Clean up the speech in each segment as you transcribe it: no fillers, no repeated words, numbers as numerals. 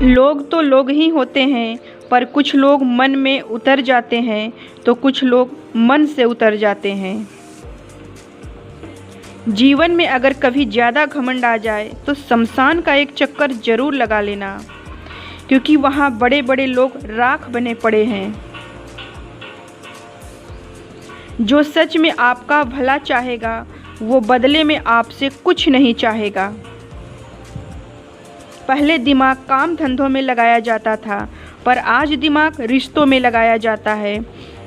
लोग तो लोग ही होते हैं, पर कुछ लोग मन में उतर जाते हैं तो कुछ लोग मन से उतर जाते हैं। जीवन में अगर कभी ज़्यादा घमंड आ जाए तो शमशान का एक चक्कर ज़रूर लगा लेना, क्योंकि वहाँ बड़े बड़े लोग राख बने पड़े हैं। जो सच में आपका भला चाहेगा वो बदले में आपसे कुछ नहीं चाहेगा। पहले दिमाग काम धंधों में लगाया जाता था, पर आज दिमाग रिश्तों में लगाया जाता है।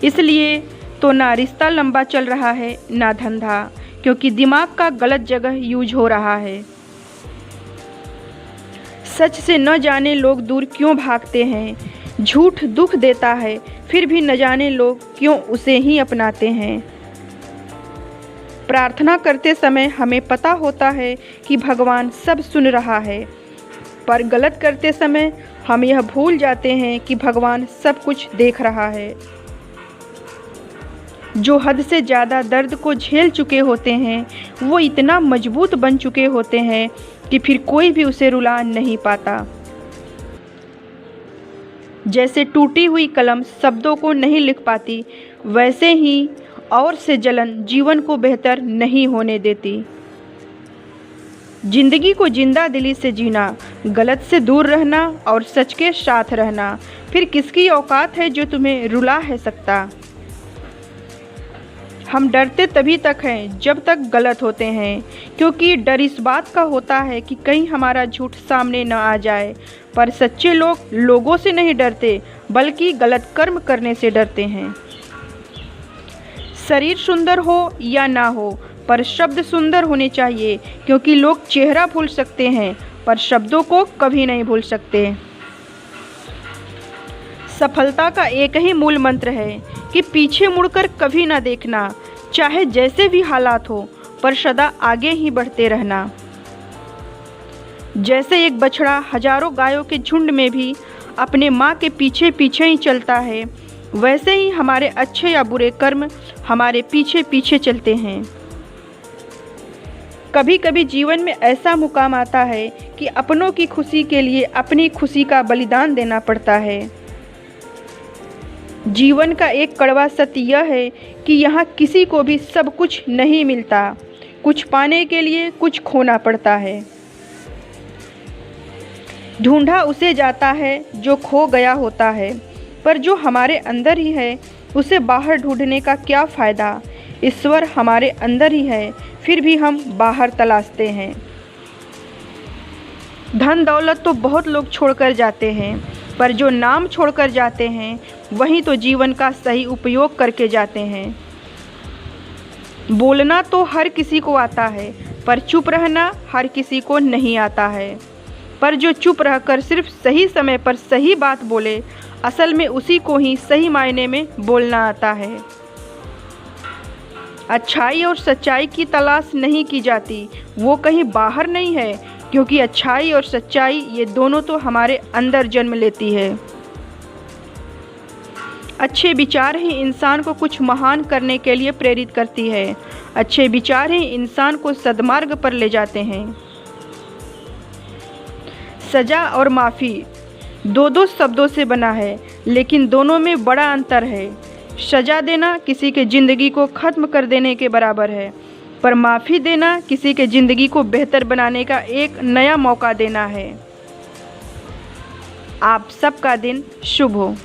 इसलिए तो ना रिश्ता लंबा चल रहा है ना धंधा, क्योंकि दिमाग का गलत जगह यूज हो रहा है। सच से न जाने लोग दूर क्यों भागते हैं। झूठ दुख देता है, फिर भी न जाने लोग क्यों उसे ही अपनाते हैं। प्रार्थना करते समय हमें पता होता है कि भगवान सब सुन रहा है, पर गलत करते समय हम यह भूल जाते हैं कि भगवान सब कुछ देख रहा है। जो हद से ज़्यादा दर्द को झेल चुके होते हैं वो इतना मजबूत बन चुके होते हैं कि फिर कोई भी उसे रुला नहीं पाता। जैसे टूटी हुई कलम शब्दों को नहीं लिख पाती, वैसे ही और से जलन जीवन को बेहतर नहीं होने देती। जिंदगी को जिंदा दिली से जीना, गलत से दूर रहना और सच के साथ रहना, फिर किसकी औकात है जो तुम्हें रुला है सकता। हम डरते तभी तक हैं जब तक गलत होते हैं, क्योंकि डर इस बात का होता है कि कहीं हमारा झूठ सामने न आ जाए। पर सच्चे लोग लोगों से नहीं डरते, बल्कि गलत कर्म करने से डरते हैं। शरीर सुंदर हो या ना हो, पर शब्द सुंदर होने चाहिए, क्योंकि लोग चेहरा भूल सकते हैं पर शब्दों को कभी नहीं भूल सकते। सफलता का एक ही मूल मंत्र है कि पीछे मुड़कर कभी ना देखना, चाहे जैसे भी हालात हो, पर सदा आगे ही बढ़ते रहना। जैसे एक बछड़ा हजारों गायों के झुंड में भी अपने माँ के पीछे पीछे ही चलता है, वैसे ही हमारे अच्छे या बुरे कर्म हमारे पीछे पीछे चलते हैं। कभी कभी जीवन में ऐसा मुकाम आता है कि अपनों की खुशी के लिए अपनी खुशी का बलिदान देना पड़ता है। जीवन का एक कड़वा सत्य यह है कि यहाँ किसी को भी सब कुछ नहीं मिलता, कुछ पाने के लिए कुछ खोना पड़ता है। ढूंढा उसे जाता है जो खो गया होता है, पर जो हमारे अंदर ही है उसे बाहर ढूंढने का क्या फ़ायदा। ईश्वर हमारे अंदर ही है, फिर भी हम बाहर तलाशते हैं। धन दौलत तो बहुत लोग छोड़कर जाते हैं, पर जो नाम छोड़कर जाते हैं वही तो जीवन का सही उपयोग करके जाते हैं। बोलना तो हर किसी को आता है, पर चुप रहना हर किसी को नहीं आता है। पर जो चुप रहकर सिर्फ सही समय पर सही बात बोले, असल में उसी को ही सही मायने में बोलना आता है। अच्छाई और सच्चाई की तलाश नहीं की जाती, वो कहीं बाहर नहीं है, क्योंकि अच्छाई और सच्चाई ये दोनों तो हमारे अंदर जन्म लेती है। अच्छे विचार ही इंसान को कुछ महान करने के लिए प्रेरित करती है। अच्छे विचार ही इंसान को सद्मार्ग पर ले जाते हैं। सजा और माफ़ी दो शब्दों से बना है, लेकिन दोनों में बड़ा अंतर है। सजा देना किसी के ज़िंदगी को ख़त्म कर देने के बराबर है, पर माफ़ी देना किसी के ज़िंदगी को बेहतर बनाने का एक नया मौका देना है। आप सबका दिन शुभ हो।